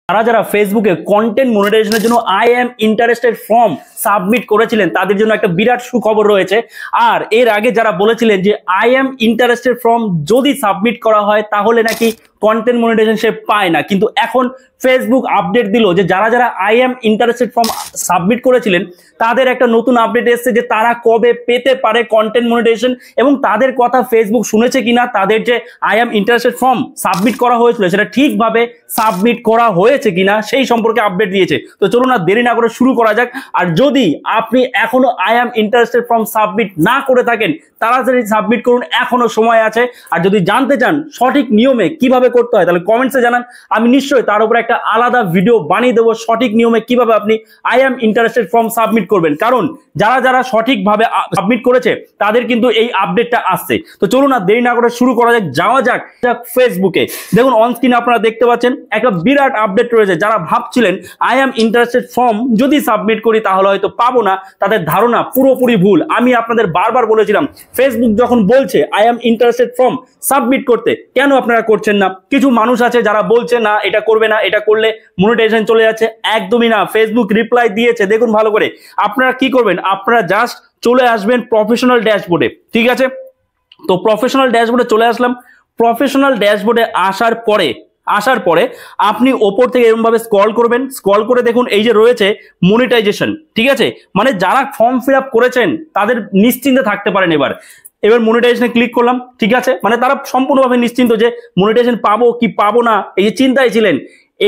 যারা যারা ফেসবুকে কন্টেন্ট মনিটাইজেশনের জন্য I am interested form submit করেছিলেন তাদের জন্য একটা বিরাট সুখবর রয়েছে। আর এর আগে যারা বলেছিলেন যে আই এম ইন্টারেস্টেড ফর্ম যদি সাবমিট করা হয় তাহলে নাকি কন্টেন্ট মনিটাইজেশন সে পায় না, কিন্তু এখন ফেসবুক আপডেট দিল যে যারা যারা I am interested form submit করেছিলেন তাদের একটা নতুন আপডেট এসেছে যে তারা কবে পেতে পারে কন্টেন্ট মনিটাইজেশন, এবং তাদের কথা ফেসবুক শুনেছে কিনা, তাদের যে I am interested form submit করা হয়েছিল সেটা ঠিকভাবে সাবমিট করা হয়েছে কিনা সেই সম্পর্কে আপডেট দিয়েছে। তো চলুন না দেরি না করে শুরু করা যাক। আর যদি আপনি এখনো I am interested form submit না করে থাকেন তাড়াতাড়ি সাবমিট করুন, এখনো সময় আছে। আর যদি জানতে চান সঠিক নিয়মে কিভাবে করতে হয় তাহলে কমেন্টসে জানান, আমি নিশ্চয়ই তার উপরে একটা আলাদা ভিডিও বানিয়ে দেবো সঠিক নিয়মে কিভাবে আপনি I am interested form submit করবেন। কারণ যারা যারা সঠিকভাবে সাবমিট করেছে তাদের কিন্তু এই আপডেটটা আসছে। তো চলুন না দেরি না করে শুরু করা যাক, যাওয়া যাক ফেসবুকে। দেখুন অন স্ক্রিনে আপনারা দেখতে পাচ্ছেন একটা বিরাট আপডেট রয়েছে। যারা ভাবছিলেন আই এম ইন্টারেস্টেড ফর্ম যদি সাবমিট করি তাহলে হয়তো পাবো না, তাদের ধারণা পুরোপুরি ভুল। আমি আপনাদের বারবার বলেছিলাম ফেসবুক যখন বলছে I am interested form submit করতে, কেন আপনারা করছেন না? কিছু মানুষ আছে যারা বলছে না এটা করবে না, এটা করলে মনিটাইজেশন চলে যাচ্ছে। একদমই না, ফেসবুক রিপ্লাই দিয়েছে, দেখুন ভালো করে। আপনারা কি করবেন, আপনারা জাস্ট চলে আসবেন প্রফেশনাল ড্যাশবোর্ডে, ঠিক আছে? তো প্রফেশনাল ড্যাশবোর্ডে চলে আসলাম। প্রফেশনাল ড্যাশবোর্ডে আসার পরে আপনি ওপর থেকে এরকম ভাবে স্ক্রল করবেন। স্ক্রল করে দেখুন এই যে রয়েছে মনিটাইজেশন, ঠিক আছে? মানে যারা ফর্ম ফিল আপ করেছেন তাদের নিশ্চিন্তে থাকতে পারেন। এবার মনিটাইজেশনে ক্লিক করলাম, ঠিক আছে? মানে তারা সম্পূর্ণভাবে নিশ্চিন্ত যে মনিটাইজেশন পাবো কি পাবো না এই যে চিন্তায় ছিলেন।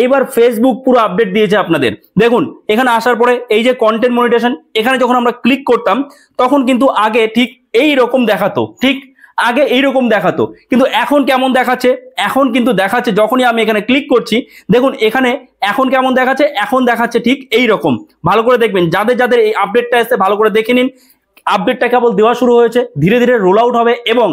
এইবার ফেসবুক পুরো আপডেট দিয়েছে আপনাদের। দেখুন এখানে আসার পরে এই যে কন্টেন্ট মনিটাইজেশন, এখানে যখন আমরা ক্লিক করতাম তখন কিন্তু আগে ঠিক এই রকম দেখাতো, ঠিক আগে এইরকম দেখাতো, কিন্তু এখন কেমন দেখাচ্ছে? এখন কিন্তু দেখাচ্ছে যখনই আমি এখানে ক্লিক করছি, দেখুন এখানে এখন কেমন দেখাচ্ছে? এখন দেখাচ্ছে ঠিক এই রকম। ভালো করে দেখবেন, যাদের যাদের এই আপডেটটা এসে ভালো করে দেখে নিন। আপডেটটা কেবল দেওয়া শুরু হয়েছে, ধীরে ধীরে রোল আউট হবে, এবং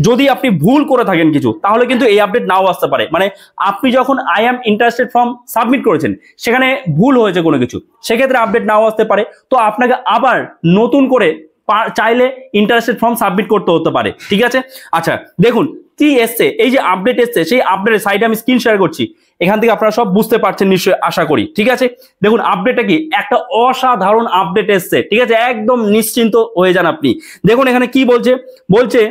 যদি আপনি ভুল করে থাকেন কিছু তাহলে কিন্তু এই আপডেট নাও আসতে পারে। মানে আপনি যখন I am interested form submit করেছেন সেখানে ভুল হয়েছে কোনো কিছু, সেক্ষেত্রে আপডেট নাও আসতে পারে। তো আপনাকে আবার নতুন করে চাইলে ইন্টারেস্টেড ফর্ম সাবমিট করতে হতে পারে, ঠিক আছে? আচ্ছা দেখুন কি এসছে, এই যে আপডেট এসছে সেই আপডেটের সাইডে আমি স্ক্রিন শেয়ার করছি, এখান থেকে আপনারা সব বুঝতে পারছেন নিশ্চয়ই, আশা করি, ঠিক আছে? দেখুন আপডেটটা কি, একটা অসাধারণ আপডেট এসছে, ঠিক আছে? একদম নিশ্চিন্ত হয়ে যান আপনি। দেখুন এখানে কি বলছে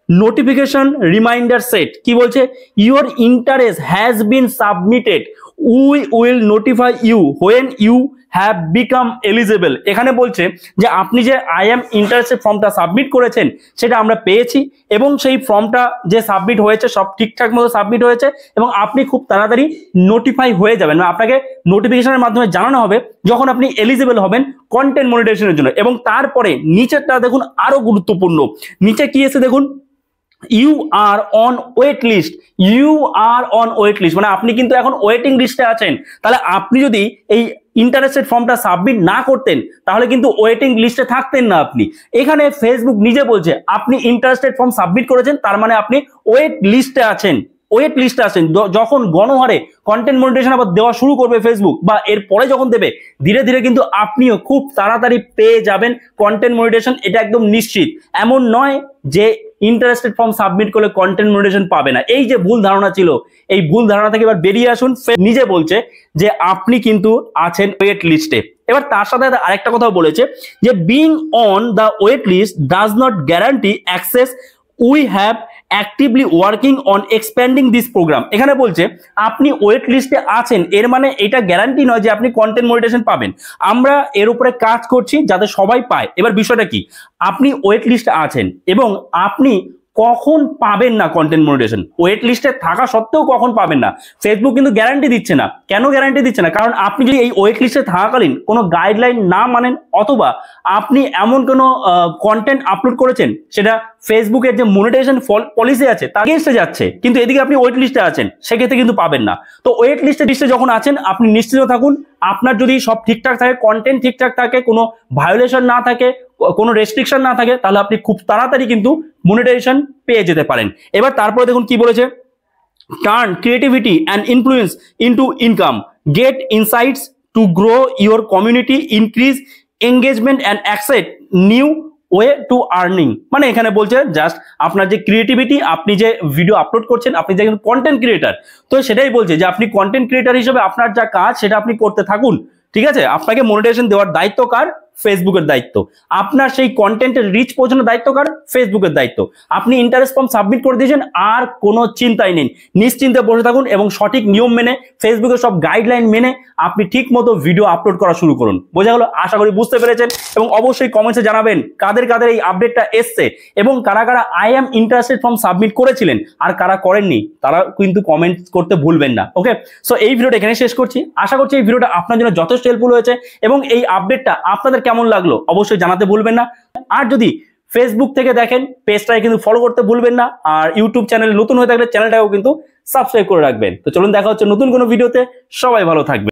নোটিফিকেশন রিমাইন্ডার সেট। কি বলছে? Your interest has been submitted, we will notify you when you have become eligible. এখানে বলছে যে আপনি যে আই এম ইন্টারেস্টেড ফর্মটা সাবমিট করেছেন সেটা আমরা পেয়েছি, এবং সেই ফর্মটা যে সাবমিট হয়েছে সব ঠিকঠাক মতো সাবমিট হয়েছে, এবং আপনি খুব তাড়াতাড়ি নোটিফাই হয়ে যাবেন। আপনাকে নোটিফিকেশনের মাধ্যমে জানানো হবে যখন আপনি এলিজেবল হবেন কন্টেন্ট মনিটাইজেশনের জন্য। এবং তারপরে নিচেরটা দেখুন আরো গুরুত্বপূর্ণ, নিচে কি এসে দেখুন, you are on wait list. You are on wait list মানে আপনি কিন্তু এখন ওয়েটিং লিস্টে আছেন। তাহলে আপনি যদি এই ইন্টারেস্টেড ফর্মটা সাবমিট না করতেন তাহলে কিন্তু ওয়েটিং লিস্টে থাকতেন না আপনি। এখানে ফেসবুক নিজে বলছে আপনি ইন্টারেস্টেড ফর্ম সাবমিট করেছেন, তার মানে আপনি ওয়েট লিস্টে আছেন। ওয়েট লিস্টে আছেন। যখন গণহারে কন্টেন্ট মনিটাইজেশন আবার দেওয়া শুরু করবে ফেসবুক, বা এরপরে যখন দেবে, ধীরে ধীরে কিন্তু আপনিও খুব তাড়াতাড়ি পেয়ে যাবেন কন্টেন্ট মনিটাইজেশন, এটা একদম নিশ্চিত। এমন নয় যে ইন্টারেস্টেড ফর্ম সাবমিট করলে কন্টেন্ট মনিটাইজেশন পাবে না। এই যে ভুল ধারণা ছিল, এই ভুল ধারণা থেকে এবার বেরিয়ে আসুন। নিজে বলছে যে আপনি কিন্তু আছেন ওয়েট লিস্টে। এবার তার সাথে আরেকটা কথাও বলেছে যে being on the wait list does not guarantee access, we have actively working on expanding this programme. এখানে বলছে আপনি ওয়েট লিস্টে আছেন, এর মানে এটা গ্যারান্টি নয় যে আপনি কন্টেন্ট মনিটাইজেশন পাবেন। আমরা এর উপরে কাজ করছি যাতে সবাই পায়। এবার বিষয়টা কি, আপনি ওয়েট লিস্টে আছেন এবং আপনি কখন পাবেন না কন্টেন্ট মনিটাইজেশন, ওয়েট লিস্টে থাকা সত্ত্বেও কখন পাবেন না, ফেসবুক কিন্তু গ্যারান্টি দিচ্ছে না। কেন গ্যারান্টি দিচ্ছে না? কারণ আপনি যদি এই ওয়েট লিস্টে থাকাকালীন কোনো গাইডলাইন না মানেন, অথবা আপনি এমন কোনো কন্টেন্ট আপলোড করেছেন সেটা ফেসবুকের যে মনিটাইজেশন পলিসি আছে তার এগেইনস্টে যাচ্ছে, কিন্তু এদিকে আপনি ওয়েট লিস্টে আছেন, সেক্ষেত্রে কিন্তু পাবেন না। তো ওয়েট লিস্টে যখন আছেন আপনি নিশ্চিত থাকুন, আপনার যদি সব ঠিকঠাক থাকে, কন্টেন্ট ঠিকঠাক থাকে, কোনো ভায়োলেশন না থাকে, কোনো রেস্ট্রিকশন না থাকে, তাহলে আপনি খুব তাড়াতাড়ি কিন্তু মনিটাইজেশন পেয়ে যেতে পারেন। এবার তারপরে দেখুন কি বলেছে, turn creativity and influence into income, get insights to grow your community, increase engagement and access new way to earning, মানে এখানে বলছে জাস্ট আপনার যে ক্রিয়েটিভিটি, আপনি যে ভিডিও আপলোড করছেন, আপনি যে কন্টেন্ট ক্রিয়েটার, তো সেটাই বলছে যে আপনি কন্টেন্ট ক্রিয়েটার হিসেবে আপনার যা কাজ সেটা আপনি করতে থাকুন। ঠিক আছে, আপনাকে মনিটাইজেশন দেওয়ার দায়িত্ব কার? ফেসবুকের দায়িত্ব। আপনার সেই কন্টেন্টের রিচ পৌঁছানোর দায়িত্ব কার? ফেসবুকের দায়িত্ব। আপনি ইন্টারেস্ট ফর্ম সাবমিট করে দিয়েছেন, আর কোনো চিন্তাই নেই, নিশ্চিন্তে বসে থাকুন এবং সঠিক নিয়ম মেনে, ফেসবুকের সব গাইডলাইন মেনে আপনি ঠিক মতো ভিডিও আপলোড করা শুরু করুন। বোঝা গেল? আশা করি বুঝতে পেরেছেন, এবং অবশ্যই কমেন্টসে জানাবেন কাদের কাদের এই আপডেটটা এসছে এবং কারা কারা I am interested form submit করেছিলেন আর কারা করেননি, তারা কিন্তু কমেন্ট করতে ভুলবেন না। ওকে, সো এই ভিডিওটা এখানে শেষ করছি। আশা করছি এই ভিডিওটা আপনার জন্য যথেষ্ট হেল্পফুল হয়েছে এবং এই আপডেটটা আপনাদের কেমন লাগলো অবশ্যই জানাতে ভুলবেন না। আর যদি ফেসবুক থেকে দেখেন, পেজটাকে কিন্তু ফলো করতে ভুলবেন না, আর ইউটিউব চ্যানেল নতুন হয়ে থাকলে চ্যানেলটাকেও কিন্তু সাবস্ক্রাইব করে রাখবেন। তো চলুন দেখা হচ্ছে নতুন কোনো ভিডিওতে, সবাই ভালো থাকবেন।